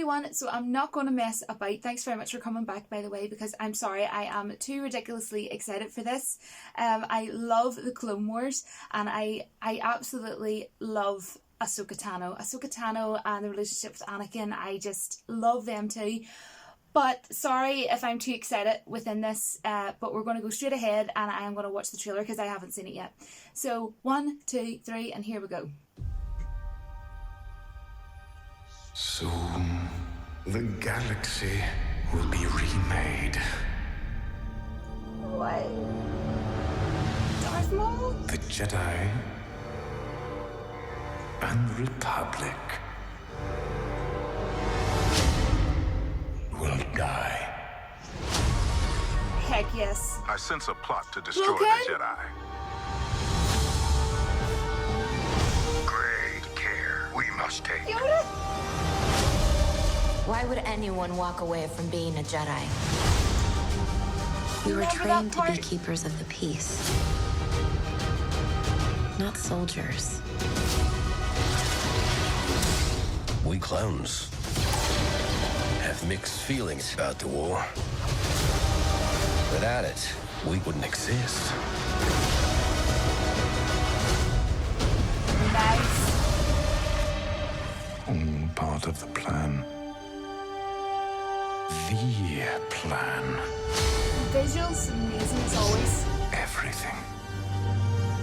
everyone, so I'm not going to mess about. Thanks very much for coming back, by the way, because I'm sorry, I am too ridiculously excited for this. I love the Clone Wars, and I absolutely love Ahsoka Tano and the relationship with Anakin. I just love them too. But sorry if I'm too excited within this, but we're going to go straight ahead and I am going to watch the trailer because I haven't seen it yet. So 1, 2, 3 and here we go. Soon, the galaxy will be remade. What? Darth Maul? The Jedi and the Republic will die. Heck yes. I sense a plot to destroy Okay. the Jedi. Great care we must take. Yoda? Why would anyone walk away from being a Jedi? We were Remember trained that to be part? keepers of the peace, not soldiers. We clones have mixed feelings about the war. Without it, we wouldn't exist. Nice. All part of the plan. The plan. Visuals amazing as always. Everything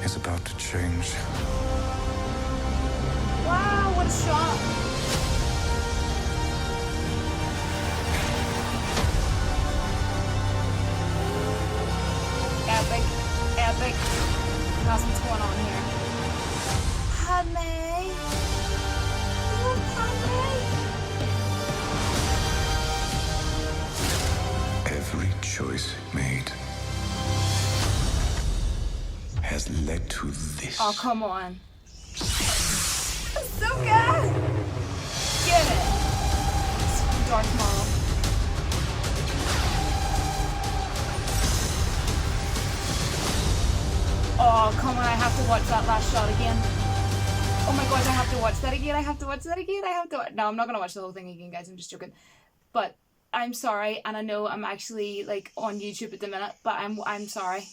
is about to change. Wow, what a shot. Epic. That's what's going on here. Padme. Oh, Padme. Every choice made has led to this. Oh, come on. So good. Get it. Darth Maul. Oh, come on, I have to watch that last shot again. Oh my god, I have to watch that again. No, I'm not going to watch the whole thing again, guys. I'm just joking. But I'm sorry, and I know I'm actually like on YouTube at the minute, but I'm sorry.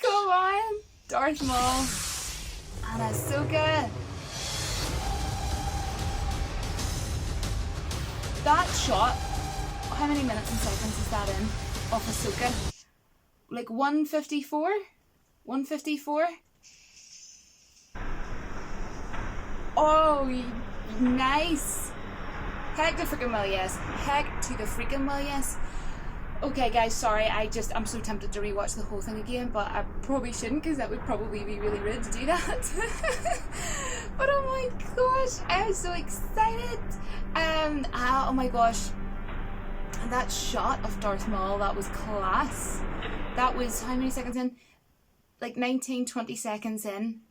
Come on, Darth Maul and Ahsoka. That shot, how many minutes and seconds is that in of Ahsoka? Like 154? 154? Oh, nice. Heck to freaking well yes. Heck to the freaking well yes. Okay guys, sorry, I'm so tempted to rewatch the whole thing again, but I probably shouldn't because that would probably be really rude to do that. But oh my gosh, I'm so excited. Oh my gosh. And that shot of Darth Maul, that was class. That was, how many seconds in? Like 19, 20 seconds in.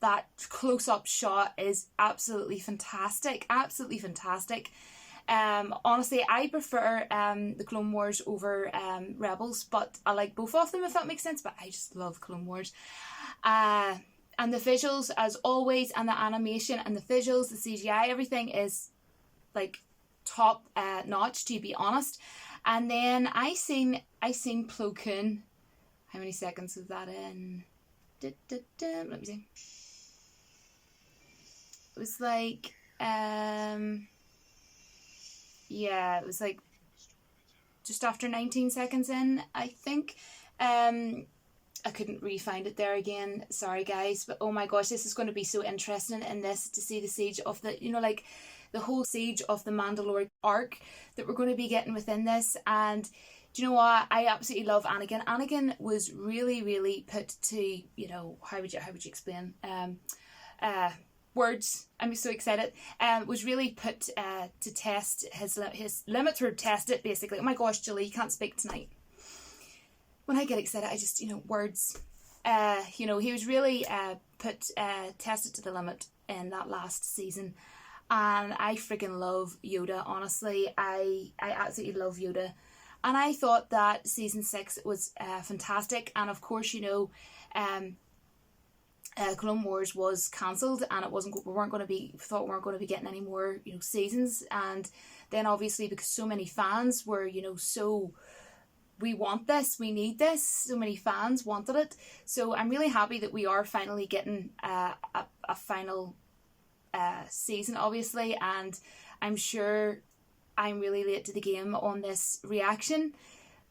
That close-up shot is absolutely fantastic. Absolutely fantastic. Honestly, I prefer the Clone Wars over Rebels, but I like both of them, if that makes sense. But I just love Clone Wars. And the visuals, as always, and the animation and the visuals, the CGI, everything is like top notch, to be honest. And then I seen Plo Koon. How many seconds was that in? Let me see. It was like yeah, it was like just after 19 seconds in, I think. I couldn't re-find it there again, sorry guys, but oh my gosh, this is going to be so interesting in this, to see the siege of the, you know, like the whole siege of the Mandalore arc that we're going to be getting within this. And do you know what, I absolutely love Anakin. Anakin was really put to, you know, how would you explain, words, I'm so excited, was really put to test, his limits were tested basically. Oh my gosh, Julie, can't speak tonight. When I get excited, I just, you know, words. You know, he was really tested to the limit in that last season. And I freaking love Yoda, honestly. I absolutely love Yoda. And I thought that season 6 was fantastic. And of course, you know, Clone Wars was cancelled, and we weren't going to be getting any more, you know, seasons. And then obviously, because so many fans were, you know, so we want this, we need this, so many fans wanted it. So I'm really happy that we are finally getting a final season, obviously. And I'm sure I'm really late to the game on this reaction,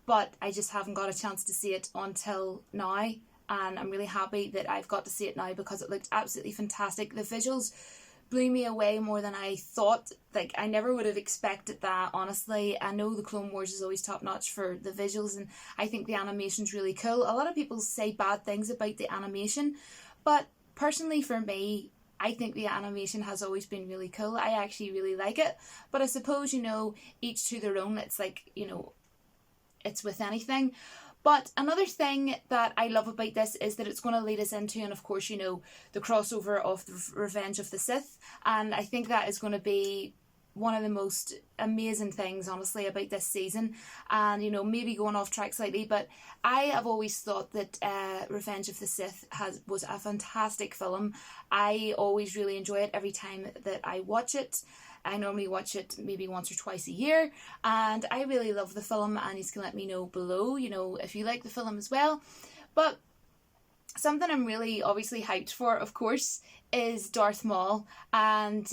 but I just haven't got a chance to see it until now. And I'm really happy that I've got to see it now, because it looked absolutely fantastic. The visuals blew me away more than I thought. Like, I never would have expected that, honestly. I know the Clone Wars is always top notch for the visuals, and I think the animation's really cool. A lot of people say bad things about the animation, but personally for me, I think the animation has always been really cool. I actually really like it. But I suppose, you know, each to their own. It's like, you know, it's with anything. But another thing that I love about this is that it's going to lead us into, and of course, you know, the crossover of the Revenge of the Sith. And I think that is going to be one of the most amazing things, honestly, about this season. And, you know, maybe going off track slightly, but I have always thought that Revenge of the Sith was a fantastic film. I always really enjoy it every time that I watch it. I normally watch it maybe once or twice a year, and I really love the film, and you can let me know below, you know, if you like the film as well. But something I'm really obviously hyped for, of course, is Darth Maul, and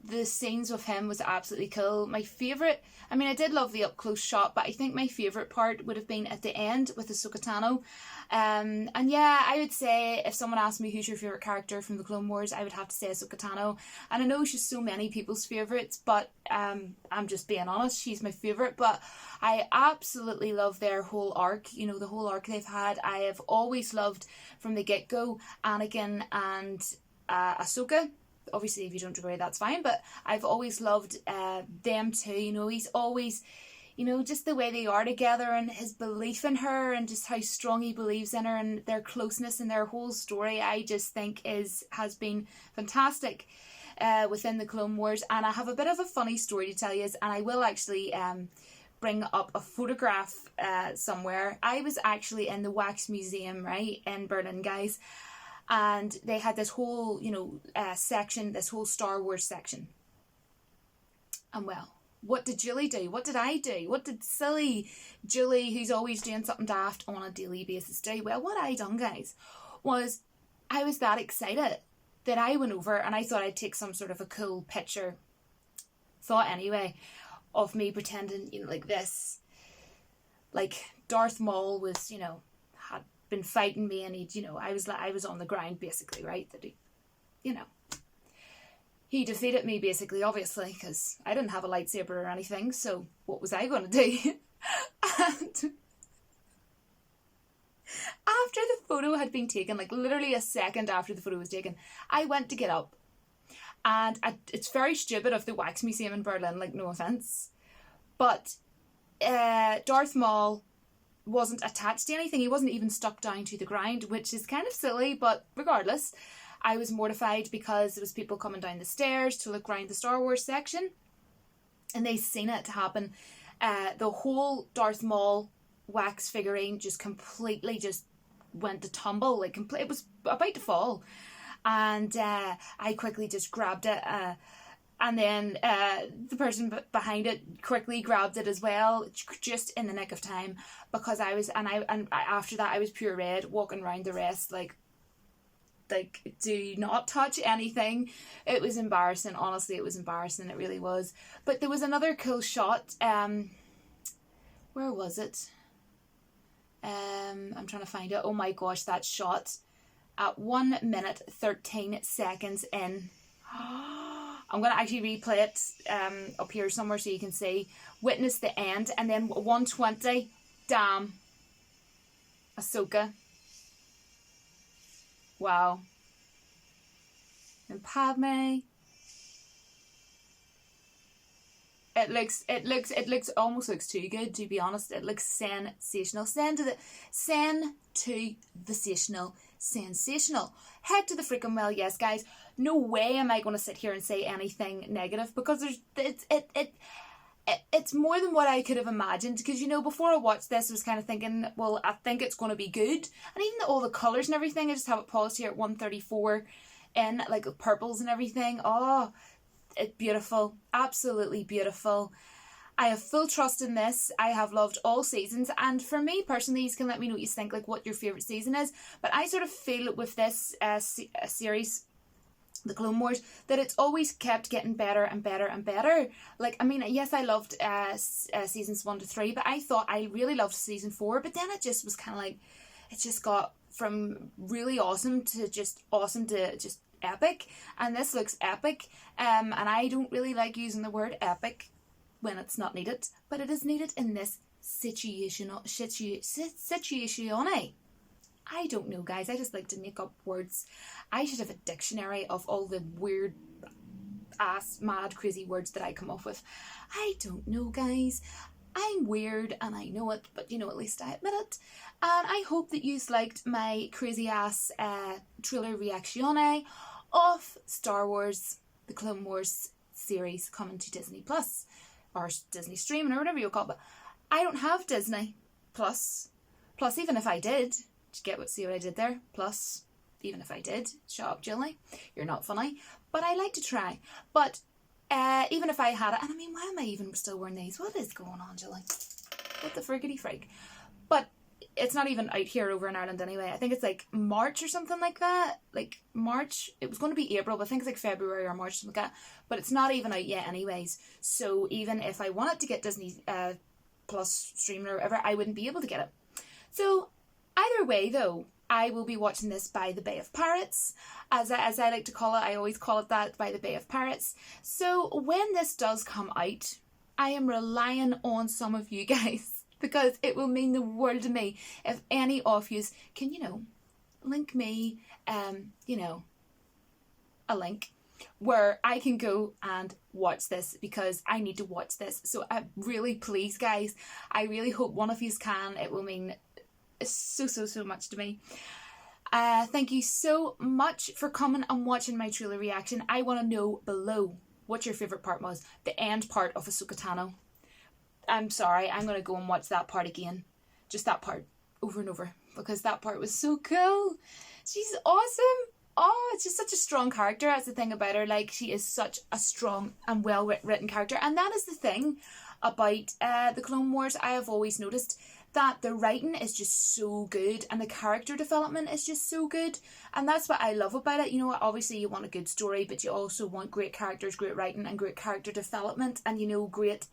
the scenes with him was absolutely cool. My favourite, I mean, I did love the up close shot, but I think my favourite part would have been at the end with Ahsoka Tano. And yeah, I would say if someone asked me who's your favourite character from the Clone Wars, I would have to say Ahsoka Tano. And I know she's so many people's favourites, but I'm just being honest, she's my favourite. But I absolutely love their whole arc, you know, the whole arc they've had. I have always loved from the get-go Anakin and Ahsoka. Obviously, if you don't agree, that's fine, but I've always loved them too. You know, he's always, you know, just the way they are together, and his belief in her, and just how strong he believes in her, and their closeness and their whole story, I just think has been fantastic within the Clone Wars. And I have a bit of a funny story to tell you, and I will actually bring up a photograph somewhere. I was actually in the Wax Museum, right, in Berlin, guys. And they had this whole, you know, section, this whole Star Wars section. And well, what did Julie do? What did I do? What did silly Julie, who's always doing something daft on a daily basis, do? Well, what I done, guys, was I was that excited that I went over and I thought I'd take some sort of a cool picture. Thought anyway, of me pretending, you know, like this. Like Darth Maul was, you know, had been fighting me, and he'd, you know, I was on the ground basically, right, that he, you know, he defeated me basically, obviously, because I didn't have a lightsaber or anything, so what was I going to do? And after the photo had been taken, like literally a second after the photo was taken, I went to get up, and it's very stupid of the Wax Museum in Berlin, like, no offense, but Darth Maul wasn't attached to anything. He wasn't even stuck down to the ground, which is kind of silly, but regardless, I was mortified because there was people coming down the stairs to look around the Star Wars section, and they seen it happen. The whole Darth Maul wax figurine just completely just went to tumble, like it was about to fall, and I quickly just grabbed it, and then the person behind it quickly grabbed it as well, just in the nick of time, because after that I was pure red, walking around the rest like do not touch anything. It was embarrassing, honestly, it was embarrassing, it really was. But there was another cool shot, where was it? I'm trying to find it. Oh my gosh, that shot at 1 minute 13 seconds in. I'm going to actually replay it up here somewhere so you can see. Witness the end. And then 1:20. Damn. Ahsoka. Wow. And Padme. It almost looks too good, to be honest. It looks sensational. Sensational. Heck to the freaking well, yes, guys. No way am I going to sit here and say anything negative, because it's more than what I could have imagined, because, you know, before I watched this, I was kind of thinking, well, I think it's going to be good. And even all the colours and everything, I just have it paused here at 134 in, like, the purples and everything. Oh, it's beautiful. Absolutely beautiful. I have full trust in this. I have loved all seasons, and for me personally, you can let me know what you think, like what your favourite season is. But I sort of feel with this series, the Clone Wars, that it's always kept getting better and better and better. Like, I mean, yes, I loved seasons 1 to 3, but I thought I really loved season 4, but then it just was kind of like, it just got from really awesome to just epic, and this looks epic, and I don't really like using the word epic when it's not needed, but it is needed in this situation. I don't know, guys. I just like to make up words. I should have a dictionary of all the weird ass, mad, crazy words that I come up with. I don't know, guys. I'm weird and I know it, but you know, at least I admit it. And I hope that you liked my crazy ass trailer reaction of Star Wars, the Clone Wars series coming to Disney Plus, or Disney Streaming, or whatever you call it. But I don't have Disney Plus. Plus, even if I did, see what I did there? Plus, even if I did, shut up, Julie, you're not funny. But I like to try. But even if I had it, and I mean, why am I even still wearing these? What is going on, Julie? What the friggity frig? But it's not even out here over in Ireland anyway. I think it's like March or something like that. Like March. It was going to be April, but I think it's like February or March, something like that. But it's not even out yet anyways. So even if I wanted to get Disney Plus streaming or whatever, I wouldn't be able to get it. So either way though, I will be watching this by the Bay of Pirates. As I like to call it, I always call it that, by the Bay of Pirates. So when this does come out, I am relying on some of you guys, because it will mean the world to me if any of you can, you know, link me, you know, a link where I can go and watch this, because I need to watch this. So really, please guys, I really hope one of you can. It will mean so much to me. Thank you so much for coming and watching my trailer reaction. I want to know below what your favourite part was. The end part of Ahsoka Tano. I'm sorry, I'm going to go and watch that part again. Just that part, over and over, because that part was so cool. She's awesome. Oh, it's just such a strong character. That's the thing about her. Like, she is such a strong and well written character. And that is the thing about the Clone Wars. I have always noticed that the writing is just so good and the character development is just so good, and that's what I love about it. You know, obviously you want a good story, but you also want great characters, great writing, and great character development, and, you know, great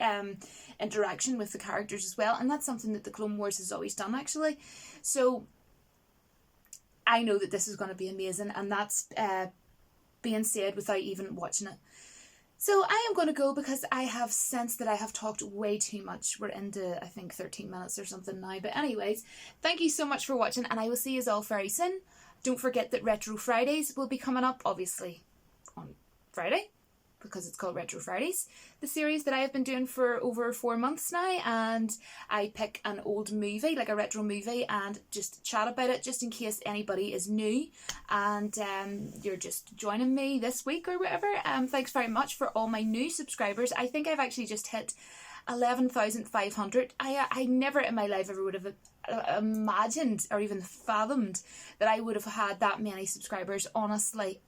interaction with the characters as well. And that's something that the Clone Wars has always done, actually. So I know that this is going to be amazing, and that's being said without even watching it. So I am going to go, because I have sensed that I have talked way too much. We're into, I think, 13 minutes or something now. But anyways, thank you so much for watching, and I will see you all very soon. Don't forget that Retro Fridays will be coming up, obviously, on Friday, because it's called Retro Fridays. The series that I have been doing for over 4 months now, and I pick an old movie, like a retro movie, and just chat about it, just in case anybody is new and you're just joining me this week or whatever. Thanks very much for all my new subscribers. I think I've actually just hit 11,500. I never in my life ever would have imagined or even fathomed that I would have had that many subscribers. Honestly,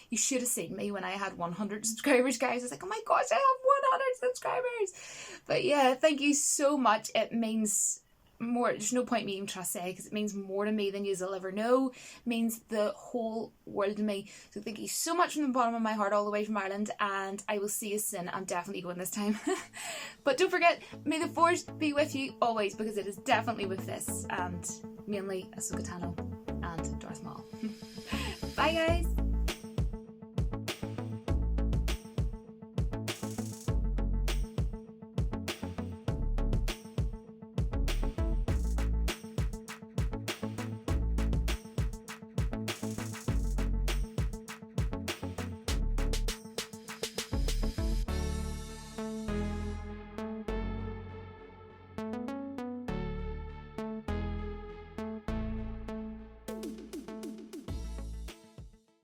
you should have seen me when I had 100 subscribers, guys. I was like, oh my gosh, I have 100 subscribers. But yeah, thank you so much. It means more. There's no point me even trying to say, because it means more to me than you'll ever know. It means the whole world to me. So thank you so much from the bottom of my heart, all the way from Ireland, and I will see you soon. I'm definitely going this time. But don't forget, may the Force be with you always, because it is definitely with this, and mainly Ahsoka Tano and Darth Maul. Bye guys.